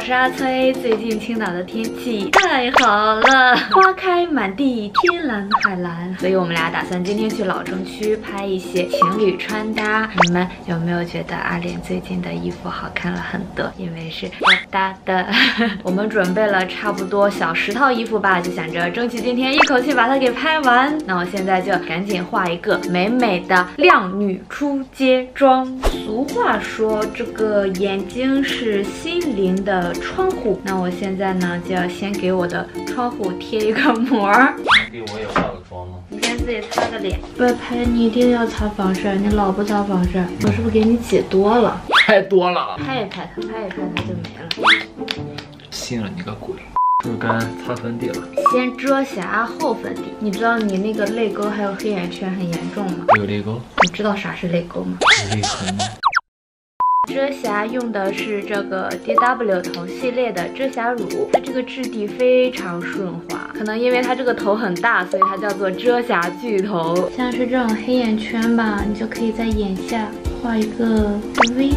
是阿崔。最近青岛的天气太好了，花开满地，天蓝海蓝，所以我们俩打算今天去老城区拍一些情侣穿搭。你们有没有觉得阿莲最近的衣服好看了很多？因为是我搭的。我们准备了差不多小10套衣服吧，就想着争取今天一口气把它给拍完。那我现在就赶紧画一个美美的靓女出街妆。俗话说，这个眼睛是心灵的窗户。那我现在呢，就要先给我的窗户贴一个膜。给我也化个妆吗？你先自己擦个脸。外拍你一定要擦防晒，你老不擦防晒，我是不是给你挤多了？太多了。拍一拍它，拍一拍它就没了。信了你个鬼！是不是该擦粉底了？先遮瑕后粉底。你知道你那个泪沟还有黑眼圈很严重吗？有泪沟？你知道啥是泪沟吗？泪痕吗？遮瑕用的是这个 DW 头系列的遮瑕乳，它这个质地非常顺滑，可能因为它这个头很大，所以它叫做遮瑕巨头。像是这种黑眼圈吧，你就可以在眼下画一个 V。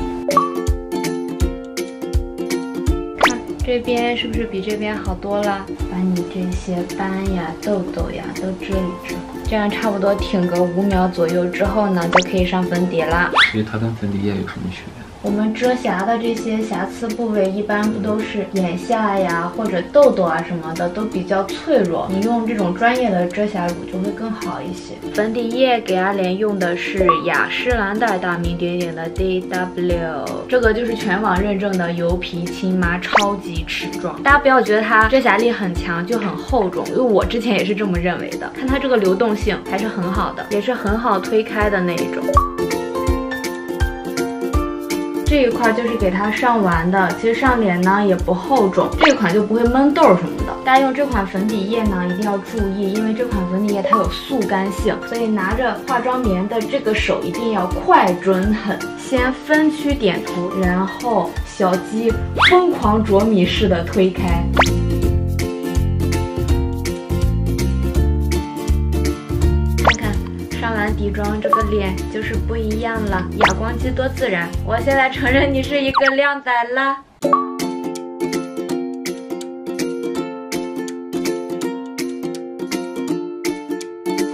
这边是不是比这边好多了？把你这些斑呀、痘痘呀都遮一遮，这样差不多挺个5秒左右之后呢，就可以上粉底啦。所以它跟粉底液有什么区别？我们遮瑕的这些瑕疵部位，一般不都是眼下呀或者痘痘啊什么的，都比较脆弱。你用这种专业的遮瑕乳就会更好一些。粉底液给阿莲用的是雅诗兰黛大名鼎鼎的 DW， 这个就是全网认证的油皮亲妈超级持妆。大家不要觉得它遮瑕力很强就很厚重，因为我之前也是这么认为的。看它这个流动性还是很好的，也是很好推开的那一种。这一块就是给它上完的，其实上脸呢也不厚重，这款就不会闷痘什么的。大家用这款粉底液呢一定要注意，因为这款粉底液它有速干性，所以拿着化妆棉的这个手一定要快准狠。先分区点涂，然后小鸡疯狂啄米式的推开。上完底妆，这个脸就是不一样了，哑光肌多自然。我现在承认你是一个靓仔了。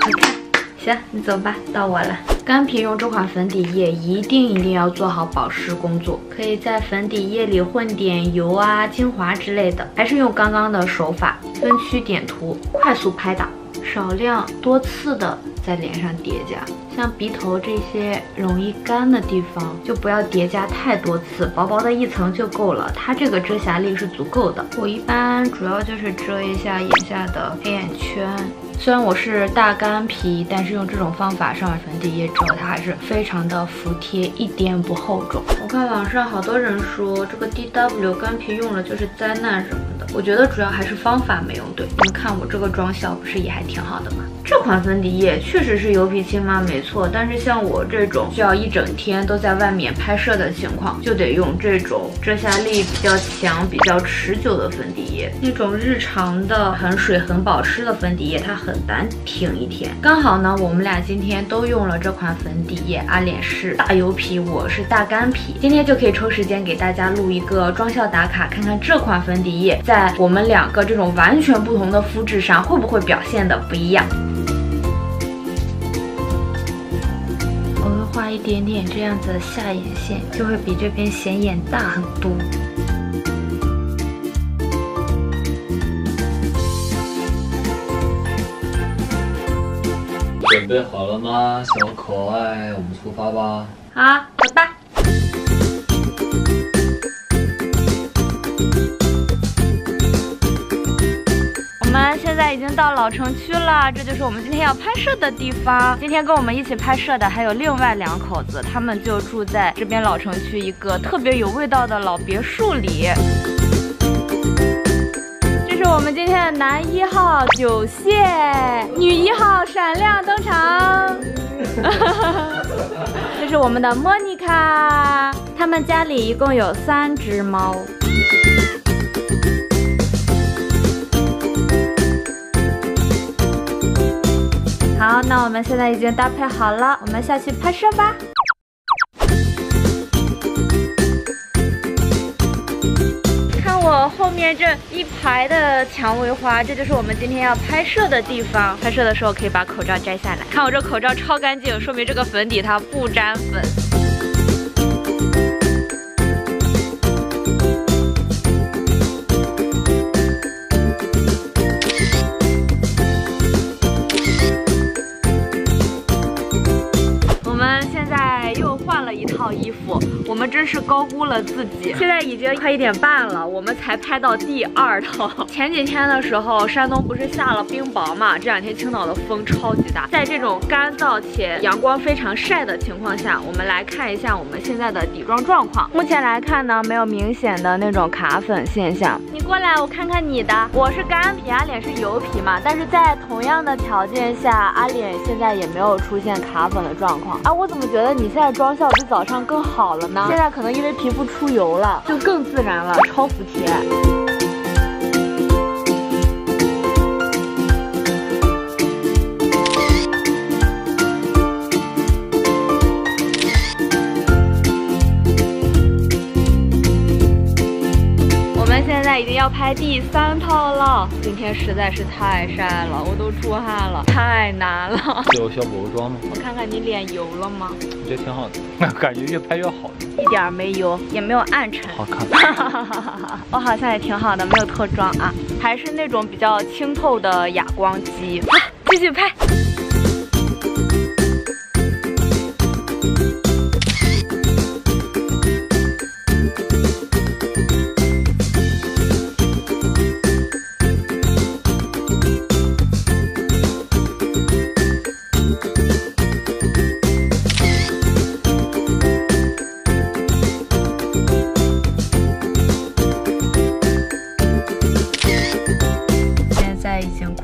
好看，行，你走吧，到我了。干皮用这款粉底液一定要做好保湿工作，可以在粉底液里混点油啊、精华之类的，还是用刚刚的手法，分区点涂，快速拍打，少量多次的在脸上叠加。像鼻头这些容易干的地方，就不要叠加太多次，薄薄的一层就够了。它这个遮瑕力是足够的。我一般主要就是遮一下眼下的黑眼圈。虽然我是大干皮，但是用这种方法上完粉底液之后，它还是非常的服帖，一点不厚重。我看网上好多人说这个 DW 干皮用了就是灾难什么的，我觉得主要还是方法没用对。你们看我这个妆效不是也还挺好的吗？这款粉底液确实是油皮亲妈没错，但是像我这种需要一整天都在外面拍摄的情况，就得用这种遮瑕力比较强、比较持久的粉底液。那种日常的很水很保湿的粉底液，它很难挺一天。刚好呢，我们俩今天都用了这款粉底液，阿莲是大油皮，我是大干皮，今天就可以抽时间给大家录一个妆效打卡，看看这款粉底液在我们两个这种完全不同的肤质上会不会表现的不一样。画一点点这样子的下眼线，就会比这边显眼大很多。准备好了吗，小可爱？我们出发吧！好，走吧。我们现在已经到老城区了，这就是我们今天要拍摄的地方。今天跟我们一起拍摄的还有另外2口子，他们就住在这边老城区一个特别有味道的老别墅里。这是我们今天的男1号九蟹，女1号闪亮登场。这是我们的莫妮卡，他们家里一共有3只猫。好，那我们现在已经搭配好了，我们下去拍摄吧。看我后面这一排的蔷薇花，这就是我们今天要拍摄的地方。拍摄的时候可以把口罩摘下来，看我这口罩超干净，说明这个粉底它不沾粉。一套衣服，我们真是高估了自己。现在已经快1点半了，我们才拍到第2套。前几天的时候，山东不是下了冰雹嘛？这2天青岛的风超级大。在这种干燥且阳光非常晒的情况下，我们来看一下我们现在的底妆状况。目前来看呢，没有明显的那种卡粉现象。你过来，我看看你的。我是干皮，阿脸是油皮嘛，但是在同样的条件下，阿脸现在也没有出现卡粉的状况。啊，我怎么觉得你现在妆效比早上更好了呢？现在可能因为皮肤出油了，就更自然了，超服帖。现在已经要拍第3套了，今天实在是太晒了，我都出汗了，太难了。有小补妆吗？我看看你脸油了吗？我觉得挺好的，感觉越拍越好。一点没油，也没有暗沉，好看。我好像也挺好的，没有脱妆啊，还是那种比较清透的哑光肌。继续拍。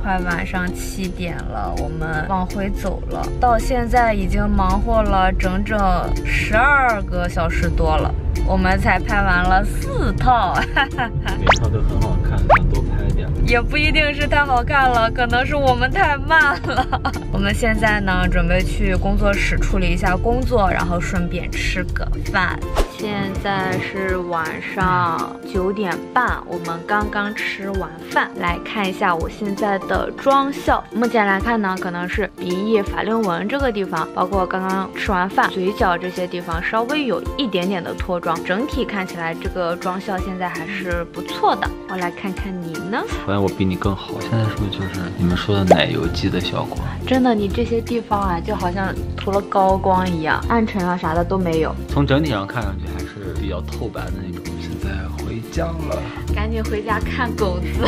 快晚上7点了，我们往回走了，到现在已经忙活了整整12个小时多了，我们才拍完了4套，每套都很好看，想多拍点。也不一定是太好看了，可能是我们太慢了。我们现在呢，准备去工作室处理一下工作，然后顺便吃个饭。现在是晚上9点半，我们刚刚吃完饭，来看一下我现在的妆效。目前来看呢，可能是鼻翼、法令纹这个地方，包括刚刚吃完饭嘴角这些地方稍微有一点点的脱妆，整体看起来这个妆效现在还是不错的。我来看看你呢？发现我比你更好，现在是不是就是你们说的奶油肌的效果？真的，你这些地方啊，就好像涂了高光一样，暗沉啊啥的都没有。从整体上看上去还是比较透白的那种。现在回家了，赶紧回家看狗子。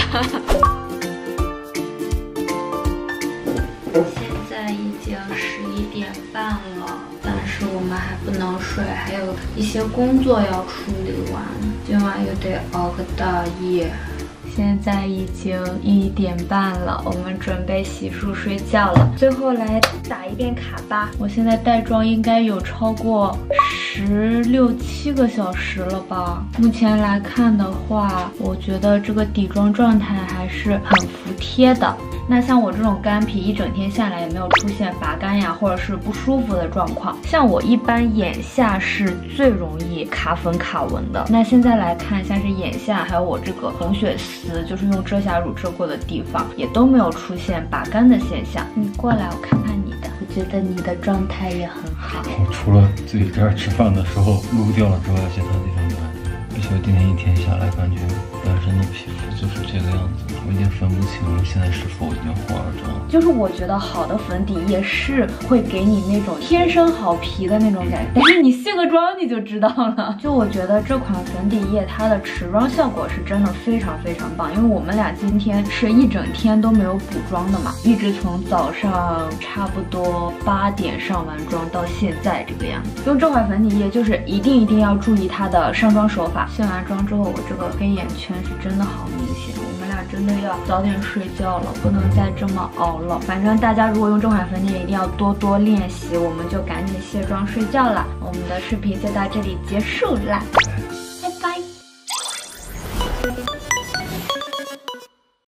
现在已经11点半了，但是我们还不能睡，还有一些工作要处理完，今晚又得熬个大夜。现在已经1点半了，我们准备洗漱睡觉了。最后来打一遍卡吧。我现在带妆应该有超过16、17个小时了吧。目前来看的话，我觉得这个底妆状态还是很服帖的。那像我这种干皮，一整天下来也没有出现拔干呀，或者是不舒服的状况。像我一般眼下是最容易卡粉卡纹的。那现在来看，像是眼下还有我这个红血丝，就是用遮瑕乳遮过的地方，也都没有出现拔干的现象。你过来，我看看你的，我觉得你的状态也很好。我除了自己这儿吃饭的时候撸掉了之外，其他地方都还没有。而且我今天1天下来，感觉本身的皮肤就是这个样子。我已经分不清了，现在是否已经化了妆。就是我觉得好的粉底液是会给你那种天生好皮的那种感觉，但是你卸个妆你就知道了。就我觉得这款粉底液它的持妆效果是真的非常非常棒，因为我们俩今天是一整天都没有补妆的嘛，一直从早上差不多8点上完妆到现在这个样子。用这款粉底液就是一定要注意它的上妆手法。卸完妆之后，我这个黑眼圈是真的好明显。我们俩真的要早点睡觉了，不能再这么熬了。反正大家如果用这款粉底液，一定要多多练习。我们就赶紧卸妆睡觉了。我们的视频就到这里结束啦。